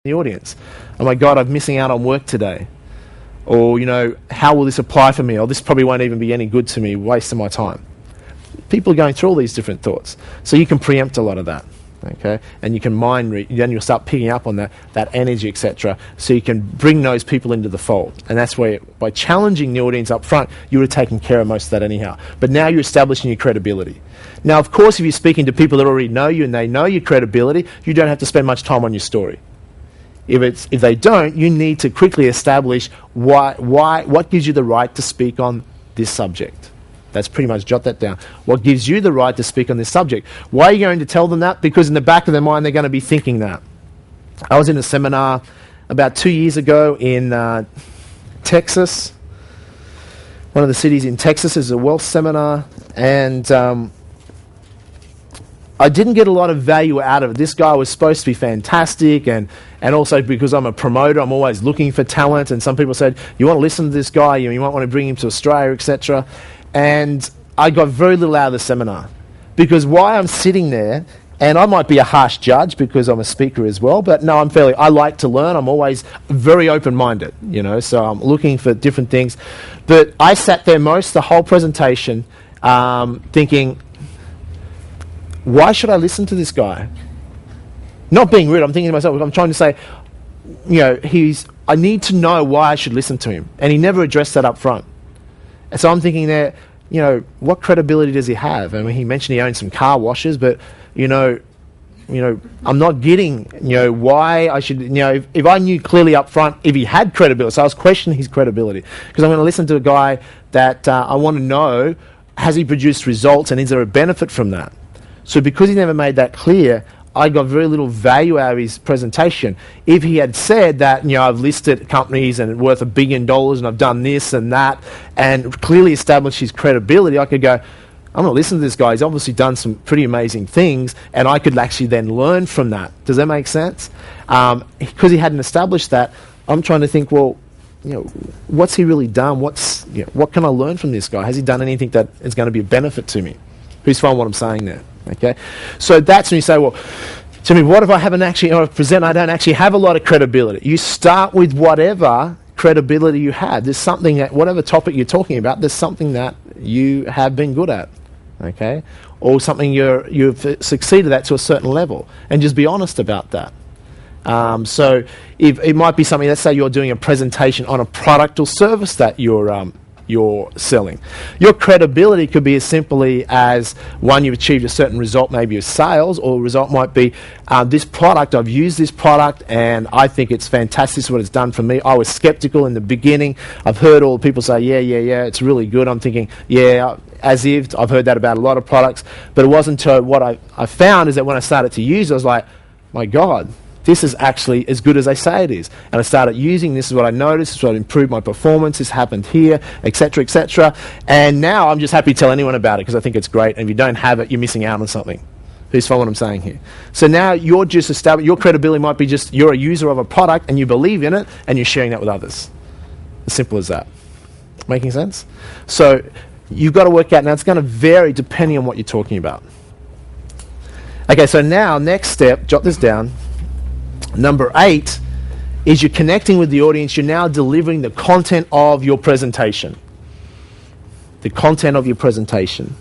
the audience. Oh my God, I'm missing out on work today. Or, how will this apply for me? Or this probably won't even be any good to me, wasting my time. People are going through all these different thoughts. So you can preempt a lot of that. Okay, and you can then you'll start picking up on that energy, etc. So you can bring those people into the fold, and that's where, by challenging the audience up front, you would have taken care of most of that anyhow. But now you're establishing your credibility. Now, of course, if you're speaking to people that already know you and they know your credibility, you don't have to spend much time on your story. If they don't, you need to quickly establish what gives you the right to speak on this subject. That's pretty much, jot that down. What gives you the right to speak on this subject? Why are you going to tell them that? Because in the back of their mind, they're going to be thinking that. I was in a seminar about 2 years ago in Texas. One of the cities in Texas is a wealth seminar, and I didn't get a lot of value out of it. This guy was supposed to be fantastic, and also because I'm a promoter, I'm always looking for talent, and some people said, you want to listen to this guy, you might want to bring him to Australia, etc. And I got very little out of the seminar. Because why I'm sitting there, and I might be a harsh judge because I'm a speaker as well, but no, I like to learn. I'm always very open-minded, so I'm looking for different things. But I sat there the whole presentation, thinking, why should I listen to this guy? Not being rude, I'm thinking to myself, I'm trying to say, I need to know why I should listen to him. And he never addressed that up front. And so I'm thinking there, what credibility does he have? I mean, he mentioned he owns some car washes, but, I'm not getting, why I should, if I knew clearly up front if he had credibility. So I was questioning his credibility. Because I'm going to listen to a guy that I want to know, has he produced results and is there a benefit from that? So because he never made that clear, I got very little value out of his presentation. If he had said that, I've listed companies and worth $1 billion and I've done this and that, and clearly established his credibility, I could go, I'm going to listen to this guy. He's obviously done some pretty amazing things, and I could actually then learn from that. Does that make sense? Because he hadn't established that, I'm trying to think, well, what's he really done? What can I learn from this guy? Has he done anything that is going to be a benefit to me? Who's following what I'm saying there? Okay, so that's when you say, well, to me, what if I I don't actually have a lot of credibility? You start with whatever credibility you have. There's something that, whatever topic you're talking about, there's something that you have been good at, okay? Or something you've succeeded at to a certain level, and just be honest about that. So if it might be something, let's say you're doing a presentation on a product or service that you're selling. Your credibility could be as simply as, one, you've achieved a certain result, maybe of sales, or the result might be, this product, I've used this product and I think it's fantastic, this is what it's done for me. I was skeptical in the beginning. I've heard all the people say, yeah, it's really good. I'm thinking, yeah, as if I've heard that about a lot of products, but it wasn't until what I found is that when I started to use it, I was like, my God, this is actually as good as they say it is. And I started using, this is what I noticed, this is what improved my performance, this happened here, etc., etc. And now I'm just happy to tell anyone about it because I think it's great. And if you don't have it, you're missing out on something. Who's following what I'm saying here? So now you're just established, your credibility might be just, you're a user of a product and you believe in it and you're sharing that with others. As simple as that. Making sense? So you've got to work out, now it's going to vary depending on what you're talking about. Okay, so now, next step, jot this down. Number 8 is you're connecting with the audience. You're now delivering the content of your presentation. The content of your presentation.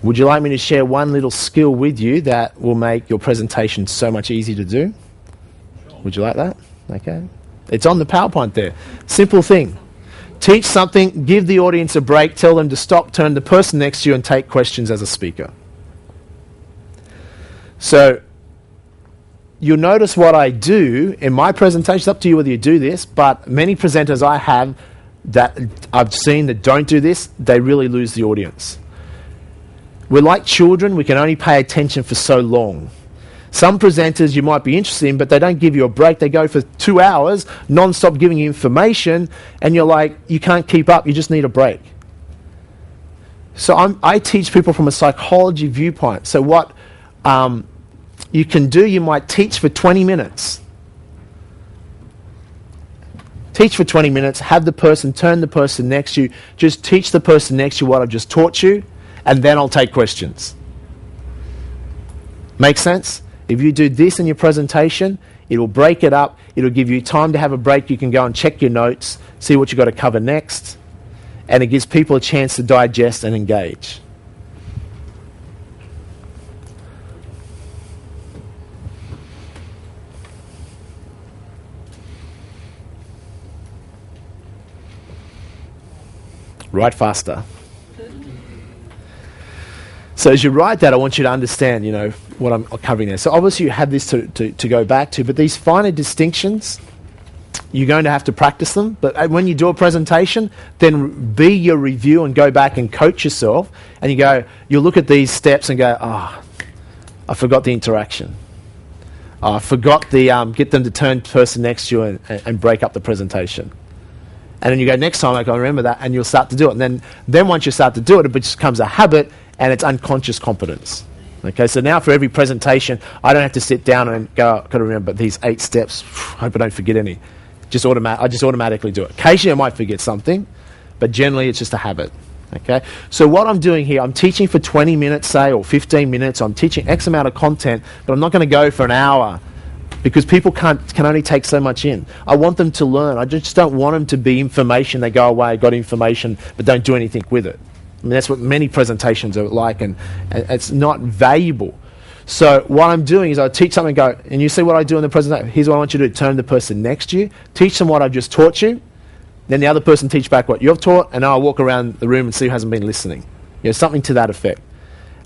Would you like me to share one little skill with you that will make your presentation so much easier to do? Would you like that? Okay. It's on the PowerPoint there. Simple thing. Teach something, give the audience a break, tell them to stop, turn the person next to you and take questions as a speaker. So you'll notice what I do in my presentation. It's up to you whether you do this, but many presenters I have that I've seen that don't do this, they really lose the audience. We're like children, we can only pay attention for so long. Some presenters you might be interested in, but they don't give you a break. They go for 2 hours, non-stop giving you information, and you're like, you can't keep up, you just need a break. So I teach people from a psychology viewpoint. So what you can do, you might teach for 20 minutes. Teach for 20 minutes, have the person, turn the person next to you, just teach the person next to you what I've just taught you, and then I'll take questions. Make sense? If you do this in your presentation, it will break it up. It'll give you time to have a break. You can go and check your notes, see what you've got to cover next, and it gives people a chance to digest and engage. Write faster. So as you write that, I want you to understand, what I'm covering there. So obviously you have this to go back to, but these finer distinctions, you're going to have to practice them. But when you do a presentation, then be your review and go back and coach yourself. And you look at these steps and go, I forgot the interaction. I forgot the get them to turn to the person next to you and break up the presentation. And then you go, next time I can remember that, and you'll start to do it. And then once you start to do it, it becomes a habit, and it's unconscious competence. Okay, so now for every presentation, I don't have to sit down and go, I've got to remember these 8 steps. Hope I don't forget any. I just automatically do it. Occasionally I might forget something, but generally it's just a habit. Okay, so what I'm doing here, I'm teaching for 20 minutes, say, or 15 minutes. I'm teaching X amount of content, but I'm not going to go for an hour, because people can only take so much in. I want them to learn. I just don't want them to be information. They go away, got information, but don't do anything with it. I mean, that's what many presentations are like, and it's not valuable. So what I'm doing is I teach something and you see what I do in the presentation. Here's what I want you to do. Turn to the person next to you. Teach them what I've just taught you. Then the other person teach back what you've taught, and I'll walk around the room and see who hasn't been listening. Something to that effect.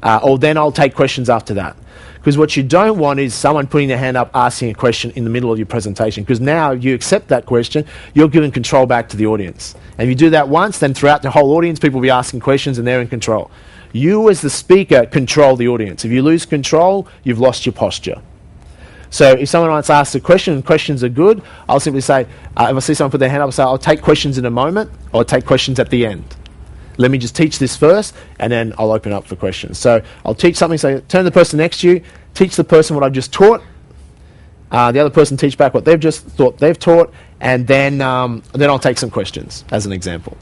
Or then I'll take questions after that. Because what you don't want is someone putting their hand up, asking a question in the middle of your presentation. Because now if you accept that question, you're giving control back to the audience. And if you do that once, then throughout the whole audience, people will be asking questions and they're in control. You as the speaker control the audience. If you lose control, you've lost your posture. So if someone wants to ask a question and questions are good, I'll simply say, if I see someone put their hand up, I'll say, I'll take questions in a moment, or I'll take questions at the end. Let me just teach this first, and then I'll open up for questions. So I'll teach something, say, turn to the person next to you, teach the person what I've just taught, the other person teach back what they've just thought they've taught, and then I'll take some questions, as an example.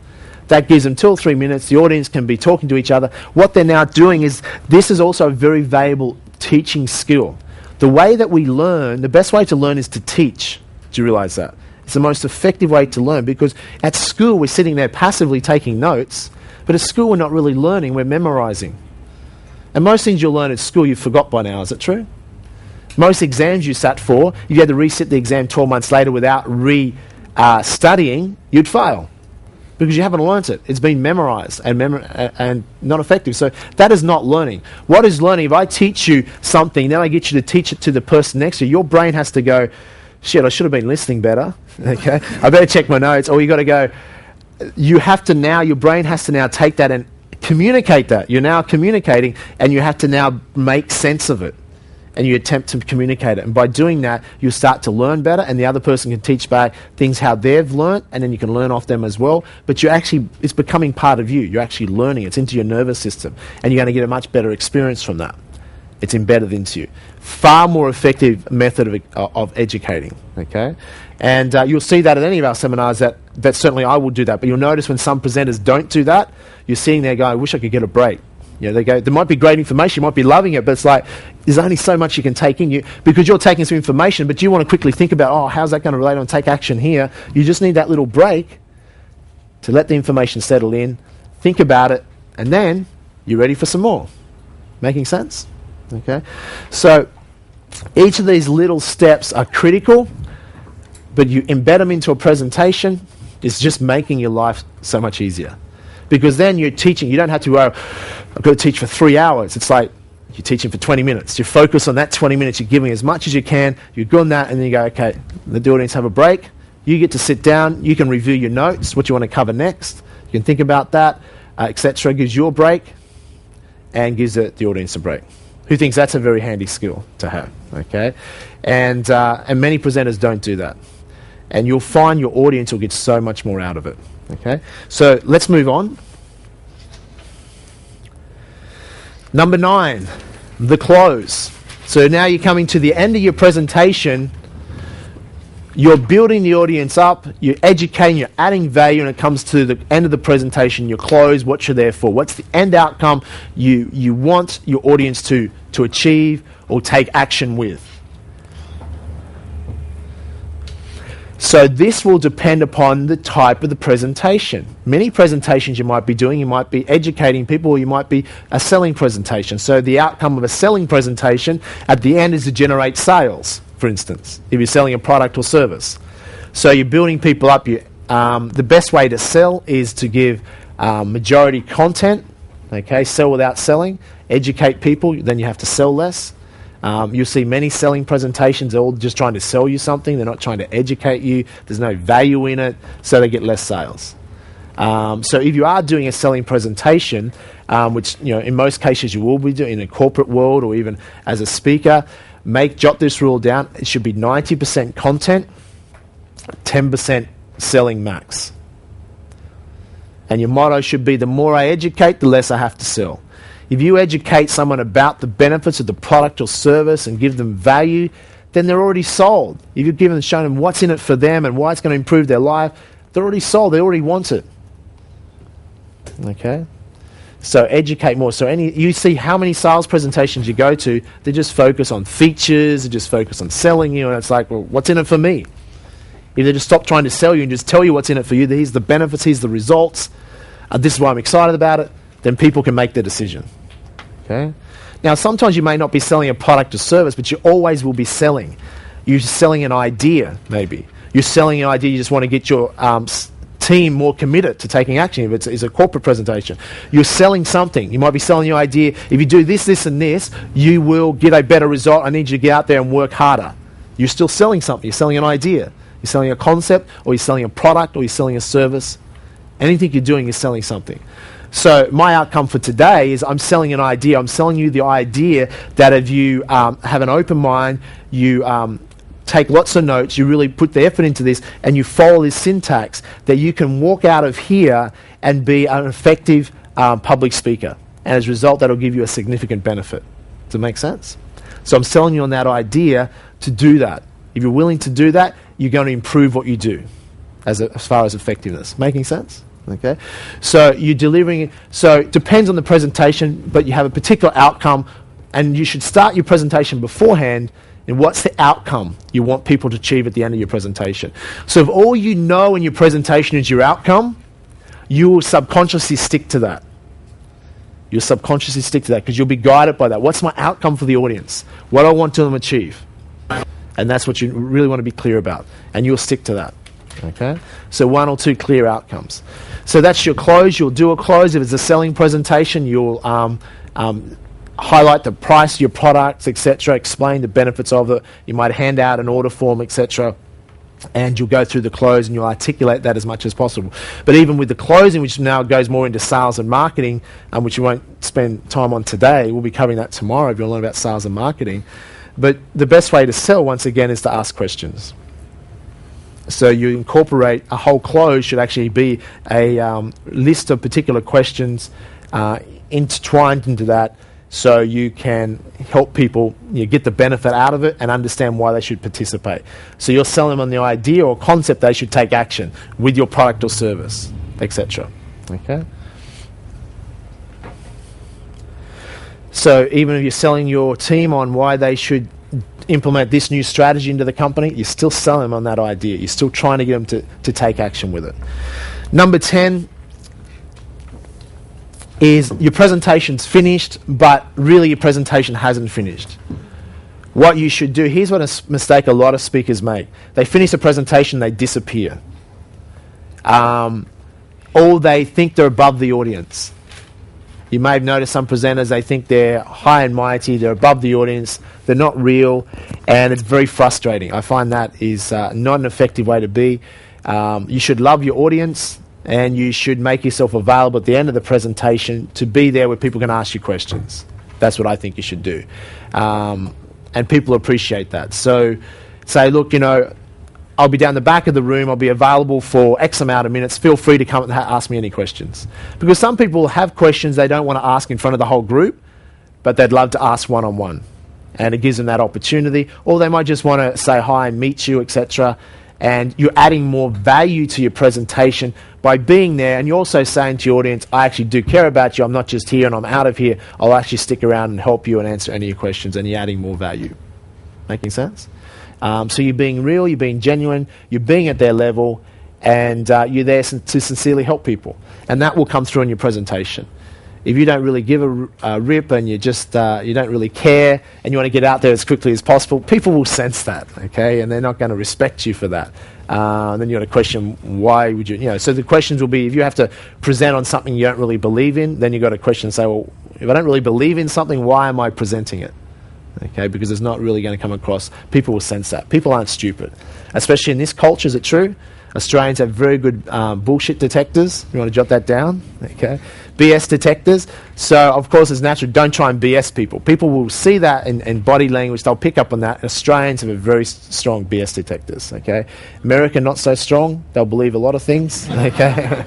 That gives them 2 or 3 minutes. The audience can be talking to each other. What they're now doing is, this is also a very valuable teaching skill. The way that we learn, the best way to learn is to teach. Do you realise that? It's the most effective way to learn, because at school we're sitting there passively taking notes, but at school we're not really learning, we're memorising. And most things you'll learn at school you forgot by now, is it true? Most exams you sat for, if you had to resit the exam 12 months later without studying, you'd fail. Because you haven't learnt it. It's been memorised and not effective. So that is not learning. What is learning? If I teach you something, then I get you to teach it to the person next to you, your brain has to go, shit, I should have been listening better. Okay, I better check my notes. Or you got to go, your brain has to now take that and communicate that. You're now communicating, and you have to now make sense of it. And you attempt to communicate it. And by doing that, you'll start to learn better, and the other person can teach back things how they've learnt, and then you can learn off them as well. But it's becoming part of you. You're actually learning. It's into your nervous system. And you're going to get a much better experience from that. It's embedded into you. Far more effective method of educating. Okay? And you'll see that at any of our seminars that certainly I will do that. But you'll notice when some presenters don't do that, you're sitting there going, I wish I could get a break. They go, there might be great information, you might be loving it, but it's like, there's only so much you can take in you, because you're taking some information, but you want to quickly think about, how's that going to relate on, take action here. You just need that little break to let the information settle in, think about it, and then you're ready for some more. Making sense? Okay? So each of these little steps are critical, but you embed them into a presentation, it's just making your life so much easier. Because then you're teaching, you don't have to go, I've got to teach for 3 hours. It's like you're teaching for 20 minutes. You focus on that 20 minutes, you're giving as much as you can, you're good on that, and then you go, okay, let the audience have a break. You get to sit down, you can review your notes, what you want to cover next. You can think about that, etc. Gives you a break, and gives the audience a break. Who thinks that's a very handy skill to have? Okay, and many presenters don't do that. And you'll find your audience will get so much more out of it. Okay, so let's move on. Number 9, the close. So now you're coming to the end of your presentation. You're building the audience up, you're educating, you're adding value, and it comes to the end of the presentation, your close, what you're there for. What's the end outcome you want your audience to achieve or take action with? So this will depend upon the type of the presentation. Many presentations you might be doing, you might be educating people, or you might be a selling presentation. So the outcome of a selling presentation at the end is to generate sales, for instance, if you're selling a product or service. So you're building people up. The best way to sell is to give majority content, okay, sell without selling, educate people, then you have to sell less. You'll see many selling presentations are all just trying to sell you something. They're not trying to educate you. There's no value in it, so they get less sales. So if you are doing a selling presentation, which in most cases you will be doing in a corporate world or even as a speaker, jot this rule down. It should be 90% content, 10% selling max. And your motto should be, the more I educate, the less I have to sell. If you educate someone about the benefits of the product or service and give them value, then they're already sold. If you've shown them what's in it for them and why it's going to improve their life, they're already sold. They already want it. Okay? So educate more. So you see how many sales presentations you go to, they just focus on features, they just focus on selling you, and it's like, well, what's in it for me? If they just stop trying to sell you and just tell you what's in it for you, here's the benefits, here's the results, this is why I'm excited about it, then people can make their decision. Okay? Now, sometimes you may not be selling a product or service, but you always will be selling. You're selling an idea, maybe. You're selling an idea, you just want to get your team more committed to taking action. If it's a corporate presentation, you're selling something. You might be selling your idea. If you do this, this, and this, you will get a better result. I need you to get out there and work harder. You're still selling something. You're selling an idea. You're selling a concept, or you're selling a product, or you're selling a service. Anything you're doing is selling something. So my outcome for today is I'm selling an idea. I'm selling you the idea that if you have an open mind, you take lots of notes, you really put the effort into this, and you follow this syntax, that you can walk out of here and be an effective public speaker. And as a result, that'll give you a significant benefit. Does it make sense? So I'm selling you on that idea to do that. If you're willing to do that, you're going to improve what you do as far as effectiveness. Making sense? Okay, so you're delivering. So it depends on the presentation, but you have a particular outcome, and you should start your presentation beforehand. And what's the outcome you want people to achieve at the end of your presentation? So if all you know in your presentation is your outcome, you will subconsciously stick to that. You'll subconsciously stick to that because you'll be guided by that. What's my outcome for the audience? What do I want them to achieve? And that's what you really want to be clear about, and you'll stick to that. Okay, so 1 or 2 clear outcomes. So that's your close. You'll do a close. If it's a selling presentation, you'll highlight the price of your products, etc., explain the benefits of it. You might hand out an order form, etc., and you'll go through the close and you'll articulate that as much as possible. But even with the closing, which now goes more into sales and marketing, which we won't spend time on today, we'll be covering that tomorrow if you want to learn about sales and marketing. But the best way to sell, once again, is to ask questions. So you incorporate a whole close should actually be a list of particular questions intertwined into that, so you can help people get the benefit out of it and understand why they should participate. So you're selling them on the idea or concept they should take action with your product or service, etc. Okay. So even if you're selling your team on why they should implement this new strategy into the company, you're still selling them on that idea. You're still trying to get them to take action with it. Number 10 is your presentation's finished, but really your presentation hasn't finished. What you should do, here's what a mistake a lot of speakers make. They finish the presentation, they disappear. Or they think they're above the audience. You may have noticed some presenters, they think they're high and mighty, they're above the audience, they're not real, and it's very frustrating. I find that is not an effective way to be. You should love your audience, and you should make yourself available at the end of the presentation to be there where people can ask you questions. That's what I think you should do. And people appreciate that. So say, look, I'll be down the back of the room, I'll be available for X amount of minutes, feel free to come and ask me any questions. Because some people have questions they don't want to ask in front of the whole group, but they'd love to ask one-on-one. And it gives them that opportunity. Or they might just want to say hi and meet you, etc. and you're adding more value to your presentation by being there, and you're also saying to your audience, I actually do care about you, I'm not just here and I'm out of here, I'll actually stick around and help you and answer any of your questions, and you're adding more value. Making sense? So you're being real, you're being genuine, you're being at their level, and you're there to sincerely help people. And that will come through in your presentation. If you don't really give a rip and you just you don't really care and you want to get out there as quickly as possible, people will sense that, okay? And they're not going to respect you for that. Then you've got to question, why would you, so the questions will be, if you have to present on something you don't really believe in, then you've got to question and say, well, if I don't really believe in something, why am I presenting it? Okay, because it's not really going to come across. People will sense that. People aren't stupid. Especially in this culture, is it true? Australians have very good bullshit detectors. You want to jot that down? Okay. BS detectors. So, of course, it's natural. Don't try and BS people. People will see that in body language. They'll pick up on that. Australians have a very strong BS detectors. Okay. America, not so strong. They'll believe a lot of things. Okay.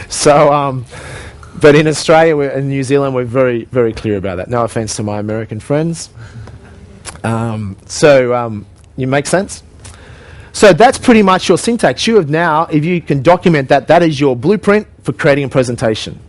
So, but in Australia and New Zealand, we're very, very clear about that. No offence to my American friends. You make sense? So that's pretty much your syntax. You have now, if you can document that, that is your blueprint for creating a presentation.